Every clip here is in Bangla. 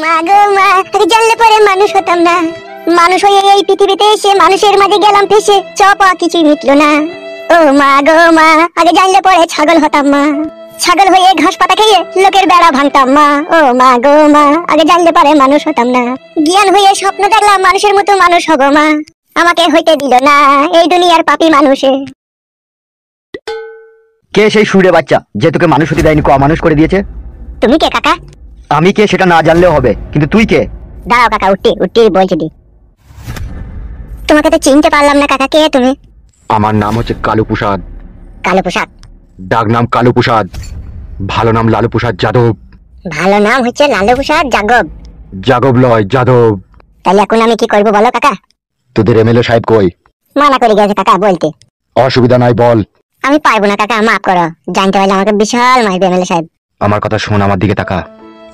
মা গো মা, আগে জানলে পরে মানুষ হতাম না। মানুষ হয়ে এই পৃথিবীতে এসে মানুষের মাঝে গেলাম ফেসে, চপা কিছুই মিটলো না। ও মা গো মা, আগে জানলে পরে ছাগল হতাম মা। ছাগল হয়ে ঘাস পাতা খেয়ে লোকের বেড়া ভাঙতাম মা। ও মা গো মা, আগে জানলে পরে মানুষ হতাম না। জ্ঞান হয়ে স্বপ্ন দেখলাম মানুষের মতো মানুষ হব মা, আমাকে হইতে দিল না এই দুনিয়ার পাপী মানুষে। কে সেই সুরে বাচ্চা যে তোকে মানুষ হতে দেয়নি, মানুষ করে দিয়েছে? তুমি কে কাকা? আমি কে সেটা না জানলেও হবে, কিন্তু তুই কে? দাঁড়াও কাকা, উঠি উঠি বলছি দি। তোমাকে তো চিনতে পারলাম না কাকা, কে তুমি? আমার নাম হচ্ছে কালু প্রসাদ। কালু প্রসাদ? ডাক নাম কালু প্রসাদ, ভালো নাম লালু প্রসাদ যাদব। ভালো নাম হচ্ছে লালু প্রসাদ যাদব? যাদব লয়, যাদব। তাহলে এখন আমি কি করবো বলো কাকা? তোদের এমএলএ সাহেব কই? মানা করে গেছে কাকা বলতে। অসুবিধা নাই, বল। আমি পারবো না কাকা, মাফ করো। জানতে পারলে আমাকে বিশাল মারবে এমএলএ সাহেব। আমার কথা শোন, আমার দিকে তাকা।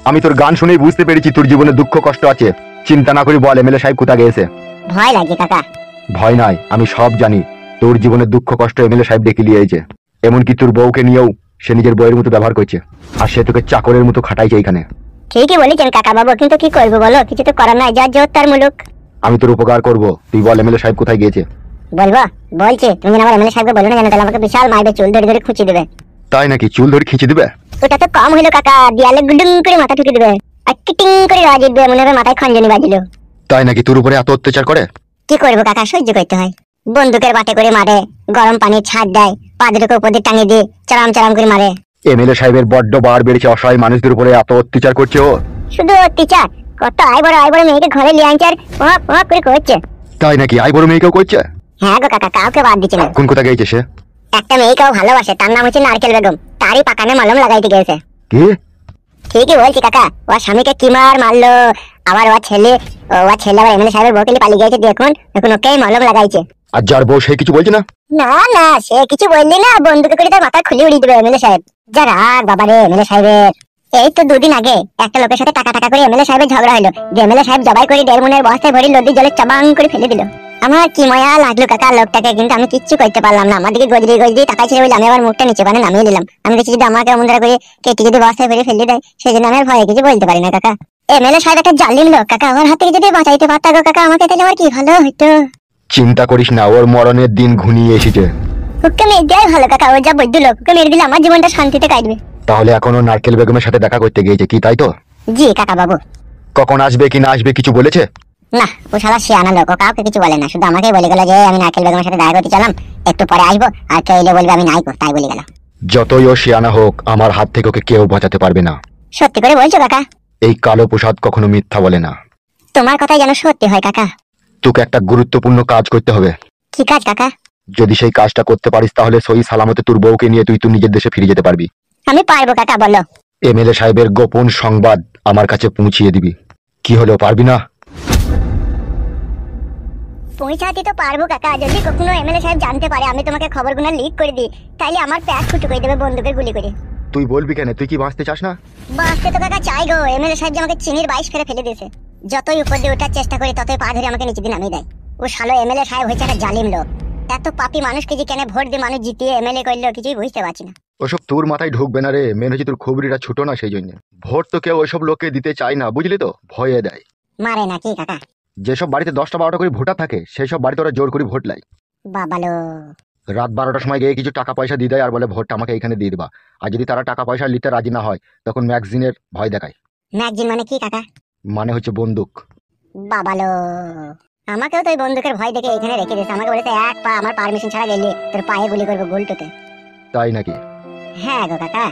আমি তোর গান শুনেই বুঝতে পেরেছি তোর জীবনে দুঃখ কষ্ট আছে। চিন্তা না করি বল, এমএলএ সাহেব কোথা গেছে? ভয় লাগে কাকা। ভয় নাই, আমি সব জানি। তোর জীবনের দুঃখ কষ্ট এমএলএ সাহেব ডেকে নিয়েছে। এমনকি তোর বউকে নিয়েও সে নিজের বউয়ের মতো ব্যবহার করছে, আর সে তোকে চাকরের মতো খাটাইছে এইখানে। ঠিকই বলেছেন কাকা বাবু, কিন্তু কি করবো বলো, কিছু তো করার নাই, যা জোর তার মুলুক। আমি তোর উপকার করব, তুই বল এমএলএ সাহেব কোথায় গিয়েছে? বলবো? বলছে তুমি আমার এমএলএ সাহেবকে বলো না জানো, তাহলে আমাকে বিশাল মারবে, চুল ধরে ধরে খুঁচি দেবে। তাই নাকি? চুল ধরে খিঁচে দিবে? ওটা তো কম হইলো কাকা, দেয়ালে গুডুং করে মাথা ঠুকে দেবে, আর কিটিং করে আওয়াজ দিবে, মনে হবে মাথায় খঞ্জনি বাজিল। তাই নাকি? তোর উপরে এত অত্যাচার করে? কি করবো কাকা, সহ্য করতে হয়। বন্দুকের বাটে করে মারে, গরম পানির ছাদ দেয়, পাদুকে উপর দিয়ে টাঙিয়ে দিয়ে চারাম চারাম করে মারে। এমএলএ সাহেবের বড্ড বার বেড়েছে, অসহায় মানুষদের উপরে এত অত্যাচার করছে ও। শুধু অত্যাচার, কত আই বড় মেয়েকে ঘরে লিয়ে আনছে আর পপ পপ করে করছে। তাই নাকি? আই বড় মেয়েকেও করছে? হ্যাঁ গো কাকা, কাউকে বাদ দিচ্ছে না। কোন কোথা গেছে সে? একটা মেয়েকেও ভালোবাসে, তার নাম হচ্ছে নারকেল বেগম, তারই পাকানে মলম লাগাইতে গেছে। কি? ঠিকই বলছি কাকা, ওর স্বামীকে কি মার মারলো, আবার ওর ছেলে আবার এমএলএ সাহেবের বউকে পালিয়ে গেছে, দেখুন এখন ওকেই মলম লাগাইছে। আর যার বউ সে কিছু বলছে না? না না, সে কিছু বললি না, বন্দুকে করে তার মাথা খুলে উড়িয়ে দেবে এমএলএ সাহেব। যা রাগ বাবা রে এমএলএ সাহেবের। এই তো দুদিন আগে একটা লোকের সাথে টাকা টাকা করে এমএলএ সাহেবের ঝগড়া হলো, যে এমএলএ সাহেব জবাই করে 1.5 মনের বস্তায় ভরি নদীর জলে চাবাং করে ফেলে দিল। আমার কি মায়া লাগলো কাকা লোকটাকে, কিন্তু আমি কিচ্ছু করতে পারলাম না। আমার দিকে গজরি গজরি টাকা ছিল বলে আমি আবার মুখটা নিচে পানে নামিয়ে দিলাম। আমি দেখছি যদি আমাকে এমন করে কেটে যদি বস্তায় ভরে ফেলে দেয়, সেই জন্য আমি আর ভয়ে কিছু বলতে পারি না কাকা। এমএলএ সাহেব একটা জালিম লোক কাকা, আমার হাত থেকে যদি বাঁচাইতে পারতা গো কাকা আমাকে, তাহলে আমার কি ভালো হইতো। চিন্তা করিস না, ওর মরণের দিন ঘনিয়ে এসেছে। ওকে মেরে দেওয়াই ভালো কাকা, ও যা বৈদ্য লোক, ওকে মেরে দিলে আমার জীবনটা শান্তিতে কাটবে। তাহলে এখনো নারকেল বেগমের সাথে দেখা করতে গিয়েছে কি, তাই তো? জি কাকা বাবু। কখন আসবে কি না আসবে কিছু বলেছে? না, ও শালা শিয়ানা লোক, ও কাউকে কিছু বলে না, শুধু আমাকেই বলে গেল যে আমি নারকেল বেগমের সাথে দেখা করতে চলাম, একটু পরে আসবো, আর কেউ এলে বলবে আমি নাইকো, তাই বলে গেল। যতই ও শিয়ানা হোক, আমার হাত থেকে ওকে কেউ বাঁচাতে পারবে না। সত্যি করে বলছো কাকা? এই কালো প্রসাদ কখনো মিথ্যা বলে না। তোমার কথাই যেন সত্যি হয় কাকা। তোকে একটা গুরুত্বপূর্ণ কাজ করতে হবে। কি কাজ কাকা? যদি সেই কাজটা করতে পারিস তাহলে সহি সালামতে তোর বউকে নিয়ে তুই নিজের দেশে ফিরে যেতে পারবি। আমি পারবো কাকা, বলো। এমএলএ সাহেবের গোপন সংবাদ আমার কাছে পৌঁছিয়ে দিবি। কি হলো, পারবি না? পৌঁছাতে তো পারবো কাকা, যদি কখনো এমএলএ সাহেব জানতে পারে আমি তোমাকে খবরগুলো লিক করে দিই, তাইলে আমার প্যাক ফুটো করে দেবে বন্দুকের গুলি করে। তুই বলবি কেন? তুই কি বাঁচতে চাস না? বাঁচতে তো কাকা চাই গো, এমএলএ সাহেব যে আমাকে চিনির 22 করে ফেলে দিয়েছে। যতই উপর দিয়ে ওঠার চেষ্টা করি ততই পা ধরে আমাকে নিচে দিয়ে নামিয়ে দেয়। ও শালো এমএলএ সাহেব হয়েছে একটা জালিম লোক। এত পাপী মানুষকে যে কেন ভোট দিয়ে মানুষ জিতিয়ে এমএলএ করলো কিছুই বুঝতে পারছি না। ওসব তোর মাথায় ঢুকবে না রে, মেন হচ্ছে তোর খবরিটা ছোট না, সেই জন্য ভোট তো কেউ ওইসব লোককে দিতে চায় না, বুঝলি তো, ভয়ে দেয়। মারে নাকি কাকা? যেসব বাড়িতে 10টা 12টা করে ভোটার থাকে সেই সব বাড়িতে ওরা জোর করে ভোট লাই। বাবালো। রাত 12টার সময় গিয়ে কিছু টাকা পয়সা দিয়ে দেয় আর বলে ভোটটা আমাকে এখানে দিয়ে দিবা। আর যদি তারা টাকা পয়সা নিতে রাজি না হয় তখন ম্যাগজিনের ভয় দেখায়। ম্যাগজিন মানে কি কাকা? মানে হচ্ছে বন্দুক। বাবালো, আমাকেও তো ওই বন্দুকের ভয় দেখে এখানে রেখে দিয়েছে। আমাকে বলেছে এক পা আমার পারমিশন ছাড়া গেলে তোর পায়ে গুলি করবো গুলটুতে। তাই নাকি? হ্যাঁ গো কাকা।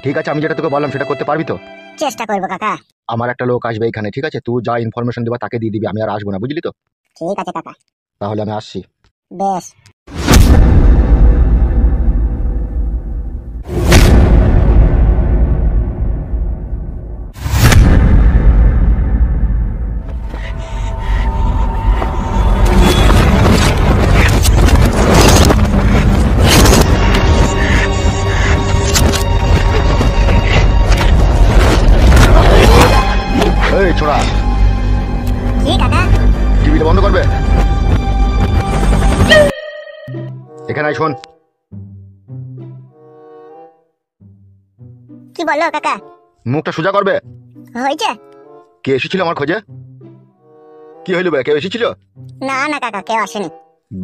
ঠিক আছে, আমি যেটা তোকে বললাম সেটা করতে পারবি তো? চেষ্টা করবো কাকা। আমার একটা লোক আসবে এখানে, ঠিক আছে? তুই যা ইনফরমেশন দিবা তাকে দিয়ে দিবি, আমি আর আসবো না, বুঝলি তো? ঠিক আছে কাকা। তাহলে আমি আসছি। বেশ। এই ছোড়া, কি কাকা? টিভিটা বন্ধ করবে? এখানে আয়, শোন। কি বলো কাকা? মুখটা সোজা করবে। হয়েছে? কে এসেছিল আমার খোঁজে? কি হইল বে, কেউ এসেছিল? না না কাকা, কেউ আসেনি।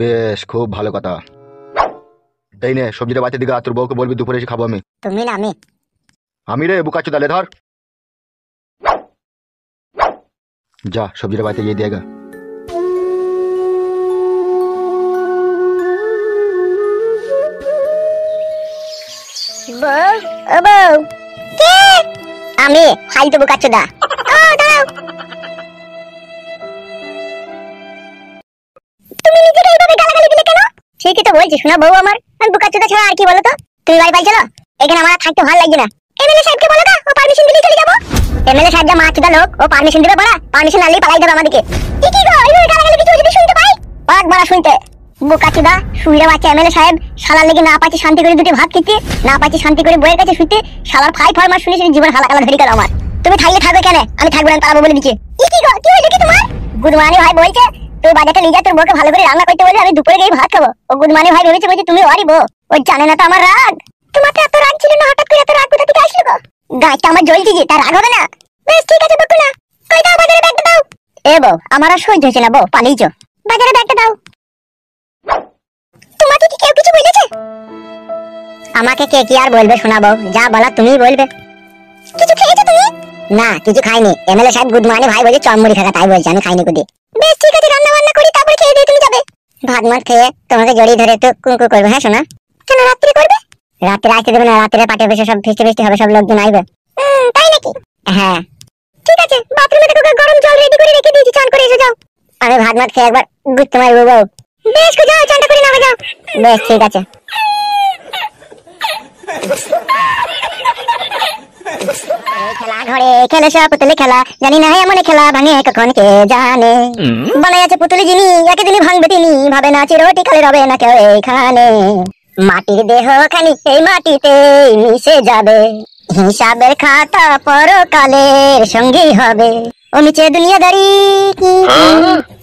বেশ, খুব ভালো কথা। এই নে সবজিটা বাঁচে দিকে, তোর বউকে বলবি দুপুরে এসে খাবো আমি। তুমি না আমি? আমি রে বুকাচ্ছ, তাহলে ধর যা সবজিটা বাঁচে গিয়ে দিয়েগা। বউ, ও বউ। কে? আমি ফালতু বুকাচ্চোদা। দাঁড়াও। তুমি নিজেকে এইভাবে গালাগালি দিলে কেন? ঠিকই তো বলছি শোনা বউ আমার, আমি বুকাচ্চোদা ছাড়া আর কি বলো তো? তুমি বাড়ি পাই চলো, এখানে আমার আর থাকতে ভালো লাগছে না। এমএলএ সাহেবকে বলো না, ও পারমিশন দিলেই চলে যাবো। এমএলএ সাহেব যা মাছুদা লোক, ও পারমিশন দিবে বড়া? পারমিশন না নিলেই পালাই যাবে আমাদেরকে। কি কি গো, এইভাবে গালাগালি কিছু যদি শুনতে পাই? পাক বড়া শুনতে। বুকাচ্চোদা শুইরা বাচ্চা এমএলএ সাহেব, শালার লেগে না পাচ্ছি শান্তি করে দুটি ভাত খেতে, না পাচ্ছি শান্তি করে বইয়ের কাছে শুতে, শালার ফাই ফরমাস শুনে শুনে জীবন হালাকালা ধরি গেল আমার। তুমি থাকলে থাকবে কেন, আমি থাকবো না, পালাবো বলে দিচ্ছি। কি গো, কি হইলো কি তোমার? গুদমানি ভাই বলছে তুই বাজারটা নিয়ে যা, তোর বউকে ভালো করে রান্না করতে বলে, আমি দুপুরে গিয়ে ভাত খাবো। ও গুদমানি ভাই ভেবেছে বলছে তুমি ওরই বউ, ও জানে না তো আমার রাগ। তোমার তো এত রাগ ছিল না, হঠাৎ করে এত রাগ কোথা থেকে আসলো গো? গাছটা আমার জ্বলছে যে, তার রাগ হবে না? বেশ ঠিক আছে বকো না, কই দাও বাজারে ব্যাগটা দাও। এ বউ, আমার আর সহ্য হচ্ছে না বউ, পালিয়েছো। বাজারে ব্যাগটা দাও। তোমাকে কি কেউ কিছু বলেছে? আমাকে কে কি আর বলবে শোনা বউ, যা বলা তুমিই বলবে। কিছু খেয়েছো তুমি? না কিছু খাইনি, এমএলএ সাহেব গুদমানি ভাই বলে চমড়ি খাকা, তাই বলছে, আমি খাইনি কুদি। বেশ ঠিক আছে, রান্না বান্না করি তারপর খেয়ে দিয়ে তুমি যাবে। ভাত মাত খেয়ে তোমাকে জড়িয়ে ধরে একটু কুঁকু করবে। হ্যাঁ শোনা। কেন রাত্রে করবে? রাত্রে আসতে দেবে না, রাত্রে পাটে বসে সব ফিস্টি ফিস্টি হবে, সব লোকজন আসবে। তাই নাকি? হ্যাঁ ঠিক আছে, বাথরুমে দেখো গরম জল রেডি করে রেখে দিয়েছি, চান করে এসে যাও। আমি ভাত মাত খেয়ে একবার গুত্তে মারবো বউ। বেশ যাও, চানটা করে নাও যাও। বেশ ঠিক আছে। খেলা ঘরে খেলে সব পুতুলে খেলা, জানি না এমন খেলা ভাঙে কখন কে জানে। বানাই আছে পুতুলি যিনি, একদিনই ভাঙবে তিনি, ভাবে না চিরটি কালে রবে না কেউ এইখানে। মাটির দেহ খানি এই মাটিতে মিশে যাবে, হিসাবের খাতা পরকালের সঙ্গেই হবে। ও নিচে দুনিয়াদারি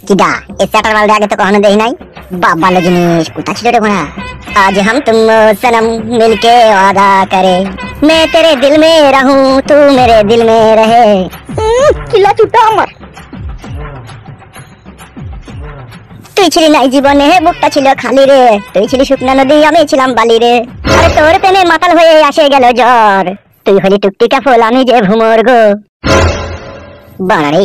কিডা, এ স্যাটার বালদে আগে তো কখনো দেই নাই। বাপ ভালো জিনিস কোথা ছিল রে ঘোড়া। आज हम तुम सनम मिलके वादा करे, मैं तेरे दिल में रहूं तू मेरे दिल में रहे। কিলা চুটা আমার। তুই ছিলি নাই জীবনে, বুকটা ছিল খালি রে, তুই ছিলি শুকনা নদী, আমি ছিলাম বালি রে। আরে তোর প্রেমে মাতাল হয়ে আসে গেল জ্বর, তুই হলি টুকটিকা ফুল, আমি যে ভুমর গো। বাড়ারে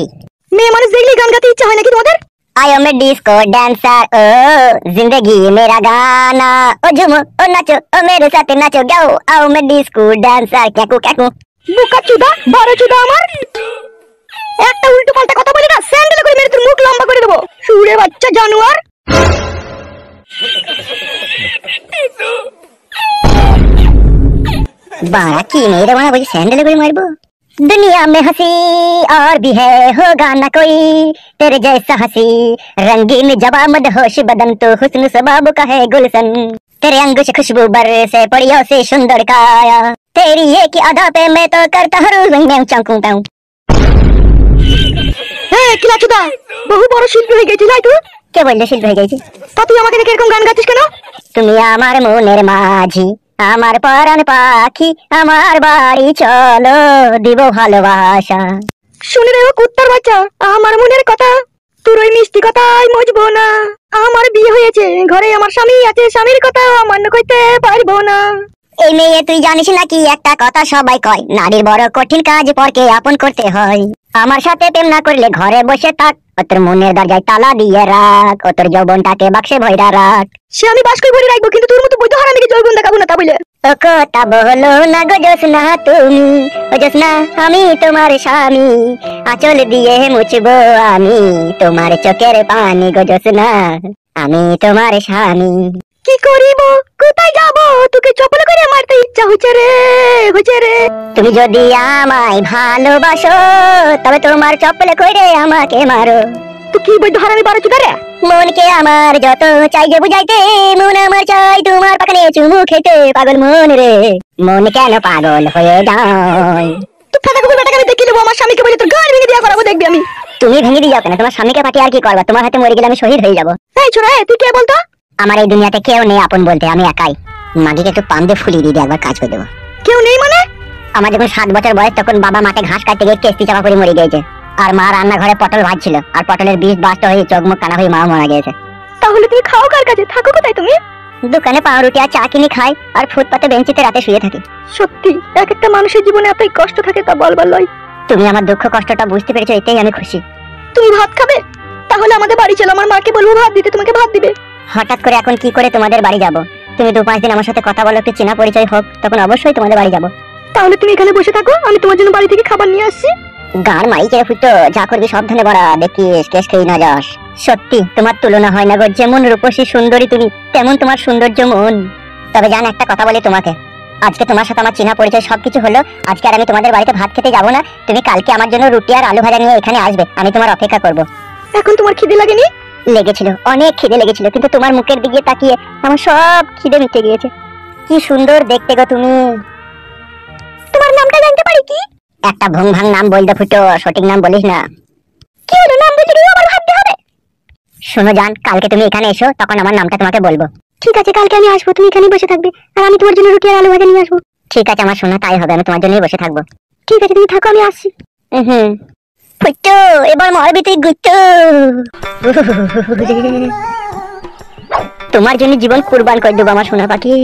মেয়ে মানুষ দেখলে গান গাইতে ইচ্ছা হয় নাকি তোমাদের? I am a disco dancer, oh जिंदगी मेरा गाना, ओ झूमो ओ नाचो ओ मेरे साथ नाचो गाओ, आओ मैं डिस्को डांसर क्याकू क्याकू। বুকা চুদা বড় চুদা আমার, একটা উল্টো পাল্টা কথা বলে না স্যান্ডেল করে মেরে তোর মুখ লম্বা করে দেবো, শুঁড়ে বাচ্চা জানোয়ার। বাড়া কি মেয়ে রে বাড়া, বলছি স্যান্ডেল করে মারবো। दुनिया में हंसी और भी है, होगा ना कोई तेरे जैसा हंसी, रंगीन जवा मदहोश बदन तो हुस्न सबाब का है गुलशन, तेरे अंगूश खुशबू बरसे परियों से सुंदर काया, तेरी एक ही अदा पे मैं तो करता हूँ रोज मैं चाकू पाऊं। কিলা চুদা, বহু বড় শিল্পী হয়ে গেছিস ভাই তুই। কে বললে শিল্পী হয়ে গেছি? তা তুই আমাকে দেখে এরকম গান গাচ্ছিস কেন? তুমি আমার মনের মাঝি, আমার পরাণ পাখি, আমার বাড়ি চলো দিব ভালোবাসা। শুনে রে ও কুত্তার বাচ্চা, আমার মনের কথা তোর ওই মিষ্টি কথাই বুঝবো না। আমার বিয়ে হয়েছে, ঘরে আমার স্বামী আছে, স্বামীর কথা অমান্য করতে পারবো না। এই মেয়ে তুই জানিস নাকি একটা কথা সবাই কয়, নারীর বড় কঠিন কাজ পরকে আপন করতে হয়। আমার সাথে প্রেম না করলে ঘরে বসে থাক, ও তোর মনের দরজায় তালা দিয়ে রাখ, ও তোর যৌবনটাকে বাক্সে ভইরা রাখ। সে আমি বাস করে ভরে রাখবো, কিন্তু তোর মতো বৈধ হারামিকে যৌবন দেখাবো না তা বলে। ও কথা বলো না গো জোসনা তুমি, ও জোসনা আমি তোমার স্বামী, আঁচল দিয়ে মুছবো আমি তোমার চোখের পানি গো জোসনা, আমি তোমার স্বামী। কি করিব কোথায় যাব, তোকে চপল করে মারতে ইচ্ছা হচ্ছে রে, হচ্ছে রে। তুমি যদি আমায় ভালোবাসো তবে তোমার চপল করে আমাকে মারো। তো কি বৈধ হারামি বারো চুদা রে। মনকে আমার যত চাই যে বুঝাইতে, মন আমার চাই তোমার পাকানে চুমু খেতে, পাগল মন রে, মন কেন পাগল হয়ে যায়। তুই ফাটা কবি বেটাকে আমি দেখি নেবো, আমার স্বামীকে বলে তোর গাড় ভেঙে দিয়া করাবো, দেখবি আমি। তুমি ভেঙে দিয়ে যাও কেন, তোমার স্বামীকে পাঠিয়ে আর কি করবা, তোমার হাতে মরে গেলে আমি শহীদ হয়ে যাবো। এই ছোড়া তুই কে বলতো? আমার এই দুনিয়াতে কেউ নেই আপন বলতে, আমি একাই। মাগিকে একটু পান দিয়ে ফুলিয়ে দিয়ে একবার কাজ করে দেবো। কেউ নেই মানে? আমার যখন 7 বছর বয়স তখন বাবা মাঠে ঘাস কাটতে গিয়ে কেস্তি চাপা করে মরে গিয়েছে, আর মা রান্নাঘরে পটল ভাজছিল, আর পটলের বীজ বাস্ত হয়ে চোখ মুখ কানা হয়ে মা মারা গেছে। তাহলে তুমি খাও কার কাছে, থাকো কোথায় তুমি? দোকানে পাউরুটি আর চা কিনে খাই, আর ফুটপাতে বেঞ্চিতে রাতে শুয়ে থাকি। সত্যি এক একটা মানুষের জীবনে এতই কষ্ট থাকে তা বলবার লয়। তুমি আমার দুঃখ কষ্টটা বুঝতে পেরেছো, এতেই আমি খুশি। তুমি ভাত খাবে? তাহলে আমাদের বাড়ি চলো, আমার মাকে বলবো ভাত দিতে, তোমাকে ভাত দিবে। হঠাৎ করে এখন কি করে তোমাদের বাড়ি যাব? তুমি 2-5 দিন আমার সাথে কথা বলো, একটু চেনা পরিচয় হোক, তখন অবশ্যই তোমাদের বাড়ি যাব। তাহলে তুমি এখানে বসে থাকো, আমি তোমার জন্য বাড়ি থেকে খাবার নিয়ে আসছি। গান মাইকে ফুটো, যা করবি সাবধানে বড়া, দেখিস কেস খেয়ে না যাস। সত্যি তোমার তুলনা হয় না গো, যেমন রূপসী সুন্দরী তুমি, তেমন তোমার সৌন্দর্য মন। তবে জান, একটা কথা বলি তোমাকে, আজকে তোমার সাথে আমার চেনা পরিচয় সবকিছু হলো, আজকে আর আমি তোমাদের বাড়িতে ভাত খেতে যাব না। তুমি কালকে আমার জন্য রুটি আর আলু ভাজা নিয়ে এখানে আসবে, আমি তোমার অপেক্ষা করব। এখন তোমার খিদে লাগেনি? লেগেছিল, অনেক খিদে লেগেছিল, কিন্তু তোমার মুখের দিকে তাকিয়ে আমার সব খিদে মিটে গিয়েছে। কি সুন্দর দেখতে গো তুমি। তোমার নামটা জানতে পারি কি? একটা ভং ভাং নাম বলতে ফুটো, সঠিক নাম বলিস না। কি হলো, নাম বলতে গিয়ে আবার ভাবতে হবে? শোনো জান, কালকে তুমি এখানে এসো, তখন আমার নামটা তোমাকে বলবো। ঠিক আছে, কালকে আমি আসবো, তুমি এখানেই বসে থাকবে, আর আমি তোমার জন্য রুটি আর আলু ভাজা নিয়ে আসবো। ঠিক আছে আমার শোনা, তাই হবে, আমি তোমার জন্যই বসে থাকবো। ঠিক আছে, তুমি থাকো, আমি আসছি। হুম, ফুটো এবার মারবি তুই গুটো। তোমার জন্য জীবন কুরবান করে দেবো আমার সোনা পাখি।